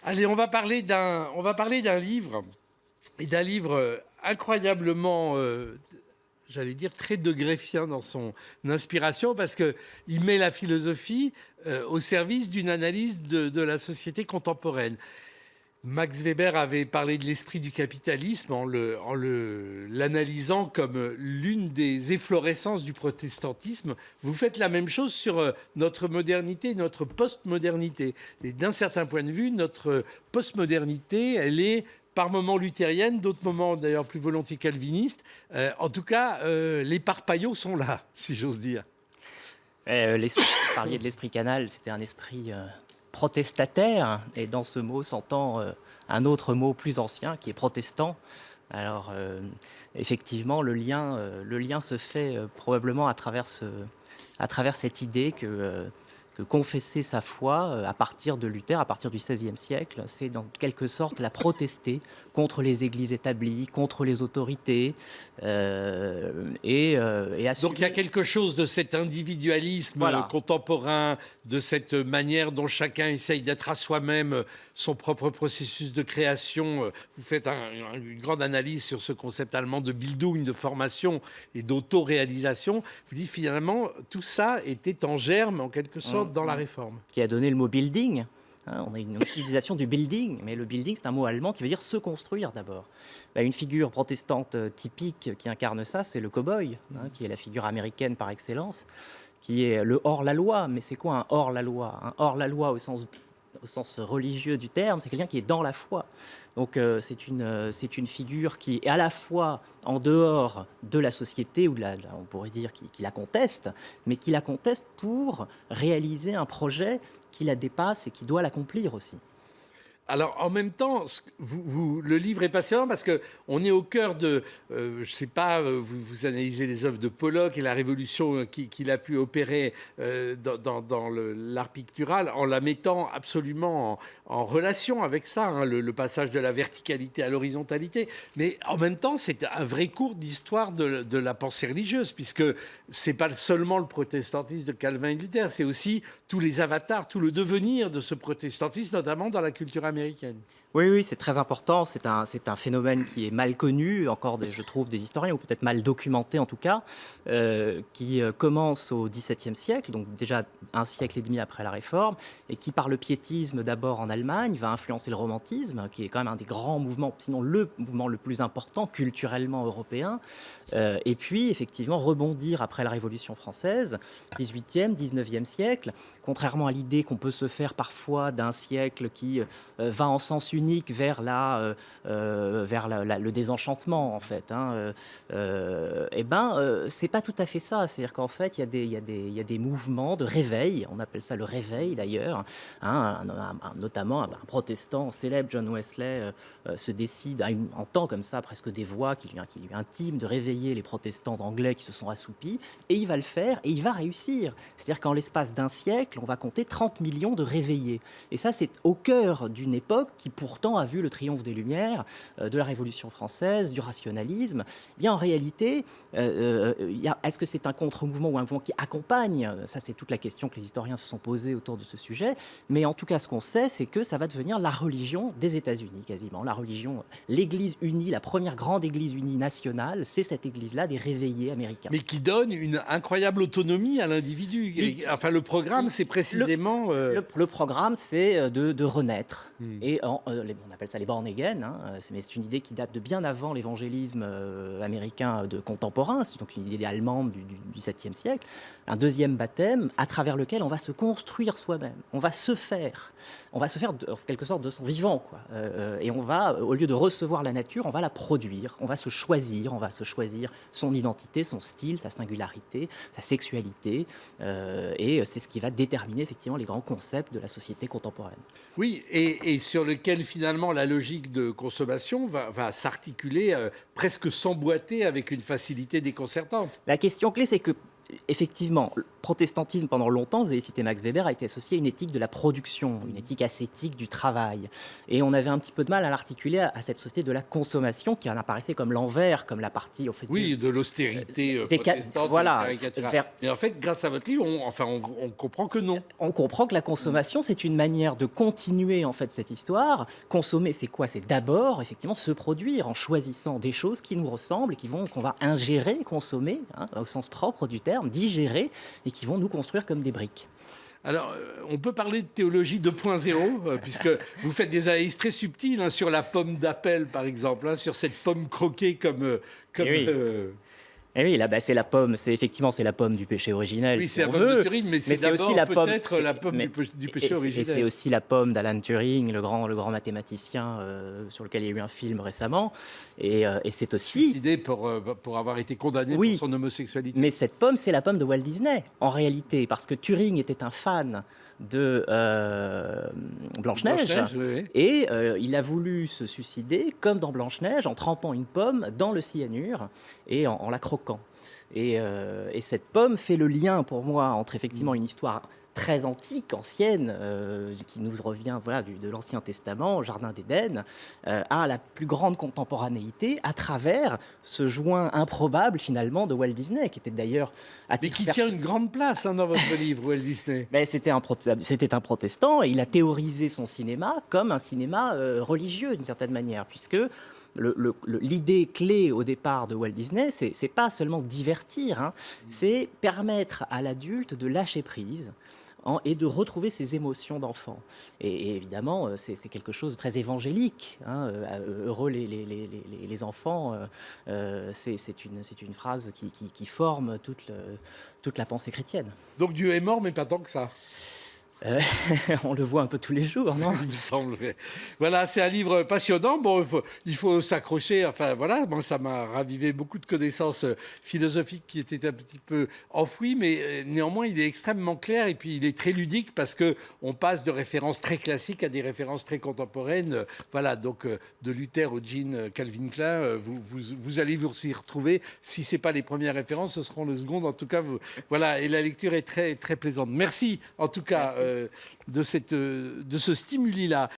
Allez, on va parler d'un livre, et d'un livre incroyablement, j'allais dire, très degreffien dans son inspiration, parce qu'il met la philosophie au service d'une analyse de la société contemporaine. Max Weber avait parlé de l'esprit du capitalisme l'analysant comme l'une des efflorescences du protestantisme. Vous faites la même chose sur notre modernité, notre postmodernité. Et d'un certain point de vue, notre postmodernité, elle est par moments luthérienne, d'autres moments d'ailleurs plus volontiers calviniste. En tout cas, les parpaillots sont là, si j'ose dire. Vous parliez de l'esprit canal, c'était un esprit protestataire, et dans ce mot s'entend un autre mot plus ancien qui est protestant. Alors effectivement, le lien se fait probablement à travers cette idée que confesser sa foi à partir de Luther, à partir du XVIe siècle, c'est dans quelque sorte la protester contre les églises établies, contre les autorités, et assumer... Donc il y a quelque chose de cet individualisme Voilà. contemporain, de cette manière dont chacun essaye d'être à soi-même son propre processus de création. Vous faites une grande analyse sur ce concept allemand de Bildung, de formation et d'auto-réalisation. Vous dites finalement, tout ça était en germe en quelque sorte dans la réforme. Qui a donné le mot building. On a une civilisation du building, mais le building, c'est un mot allemand qui veut dire se construire d'abord. Une figure protestante typique qui incarne ça, c'est le cow-boy, qui est la figure américaine par excellence, qui est le hors-la-loi. Mais c'est quoi un hors-la-loi? Un hors-la-loi au sens religieux du terme, c'est quelqu'un qui est dans la foi. Donc c'est une figure qui est à la fois en dehors de la société, ou on pourrait dire qui la conteste, mais qui la conteste pour réaliser un projet qui la dépasse et qui doit l'accomplir aussi. Alors, en même temps, le livre est passionnant parce qu'on est au cœur de, je ne sais pas, vous analysez les œuvres de Pollock et la révolution qu'il a pu opérer dans l'art pictural en la mettant absolument en relation avec ça, le passage de la verticalité à l'horizontalité. Mais en même temps, c'est un vrai cours d'histoire de la pensée religieuse, puisque c'est pas seulement le protestantisme de Calvin et de Luther, c'est aussi tous les avatars, tout le devenir de ce protestantisme, notamment dans la culture américaine. Oui, c'est très important. C'est un phénomène qui est mal connu, encore, je trouve, des historiens, ou peut-être mal documenté en tout cas, qui commence au XVIIe siècle, donc déjà un siècle et demi après la Réforme, et qui, par le piétisme d'abord en Allemagne, va influencer le romantisme, qui est quand même un des grands mouvements, sinon le mouvement le plus important culturellement européen, et puis effectivement rebondir après la Révolution française, XVIIIe, XIXe siècle, contrairement à l'idée qu'on peut se faire parfois d'un siècle qui va en sens unique vers le désenchantement, en fait. C'est pas tout à fait ça. C'est-à-dire qu'en fait, il y a des mouvements de réveil. On appelle ça le réveil, d'ailleurs. Notamment, un protestant célèbre, John Wesley, se décide, entend comme ça presque des voix qui lui intiment de réveiller les protestants anglais qui se sont assoupis. Et il va le faire, et il va réussir. C'est-à-dire qu'en l'espace d'un siècle, on va compter 30 millions de réveillés. Et ça, c'est au cœur d'une époque qui pourtant a vu le triomphe des Lumières, de la Révolution française, du rationalisme. Eh bien, en réalité, est-ce que c'est un contre-mouvement ou un mouvement qui accompagne? Ça, c'est toute la question que les historiens se sont posés autour de ce sujet. Mais en tout cas, ce qu'on sait, c'est que ça va devenir la religion des États-Unis, quasiment. La religion, l'Église unie, la première grande Église unie nationale, c'est cette Église-là des réveillés américains. Mais qui donne une incroyable autonomie à l'individu. Enfin, le programme, c'est précisément... Le programme, c'est de renaître. Et on appelle ça les born again, mais c'est une idée qui date de bien avant l'évangélisme américain contemporain, c'est donc une idée allemande du XVIIe siècle. Un deuxième baptême à travers lequel on va se construire soi-même, on va se faire en quelque sorte de son vivant, quoi. Et on va, au lieu de recevoir la nature, on va la produire, on va se choisir son identité, son style, sa singularité, sa sexualité, et c'est ce qui va déterminer effectivement les grands concepts de la société contemporaine. Oui, et sur lequel finalement la logique de consommation va s'articuler, presque s'emboîter avec une facilité déconcertante. La question clé, c'est que Effectivement, le protestantisme, pendant longtemps, vous avez cité Max Weber, a été associé à une éthique de la production, une éthique ascétique du travail. Et on avait un petit peu de mal à l'articuler à cette société de la consommation qui en apparaissait comme l'envers, comme la partie, au fait, Oui, de l'austérité protestante, voilà, caricaturale. Mais en fait, grâce à votre livre, on comprend que non. on comprend que la consommation, c'est une manière de continuer en fait cette histoire. Consommer, c'est quoi? C'est d'abord effectivement se produire en choisissant des choses qui nous ressemblent et qu'on va ingérer, consommer, hein, au sens propre du terme, digérer, et qui vont nous construire comme des briques. Alors, on peut parler de théologie 2.0, puisque vous faites des analyses très subtiles hein, sur la pomme d'appel, par exemple, hein, sur cette pomme croquée comme Eh oui. Eh oui, là, bah, c'est effectivement c'est la pomme du péché originel, oui, si c'est la on pomme de veut. Turing, mais c'est Mais c'est aussi la d'abord pomme, peut-être la pomme du péché et originel. c'est aussi la pomme d'Alan Turing, le grand mathématicien sur lequel il y a eu un film récemment. Et c'est aussi, Suicidé pour avoir été condamné oui, pour son homosexualité. mais cette pomme, c'est la pomme de Walt Disney, en réalité, parce que Turing était un fan de Blanche-Neige, Blanche-Neige, oui, oui. et il a voulu se suicider, comme dans Blanche-Neige, en trempant une pomme dans le cyanure et en la croquant. Et cette pomme fait le lien pour moi entre effectivement une histoire très antique, ancienne, qui nous revient voilà, de l'Ancien Testament, au Jardin d'Éden, à la plus grande contemporanéité à travers ce joint improbable finalement de Walt Disney, qui était d'ailleurs à Mais titre qui tient une grande place hein, dans votre livre, Walt Disney. ben, c'était un protestant et il a théorisé son cinéma comme un cinéma religieux d'une certaine manière, puisque l'idée clé au départ de Walt Disney, c'est pas seulement divertir, hein, c'est permettre à l'adulte de lâcher prise et de retrouver ses émotions d'enfant. Et évidemment, c'est quelque chose de très évangélique. Hein, heureux les enfants, c'est une phrase qui forme toute la pensée chrétienne. Donc Dieu est mort, mais pas tant que ça. On le voit un peu tous les jours, non? Il me semble. Voilà, c'est un livre passionnant. Bon, il faut s'accrocher. Enfin, voilà, moi, ça m'a ravivé beaucoup de connaissances philosophiques qui étaient un petit peu enfouies, mais néanmoins, il est extrêmement clair et puis il est très ludique parce que on passe de références très classiques à des références très contemporaines. Voilà, donc de Luther au Jean Calvin Klein, vous allez vous y retrouver. Si c'est pas les premières références, ce seront les secondes. En tout cas, voilà, et la lecture est très très plaisante. Merci, en tout cas. De ce stimuli-là.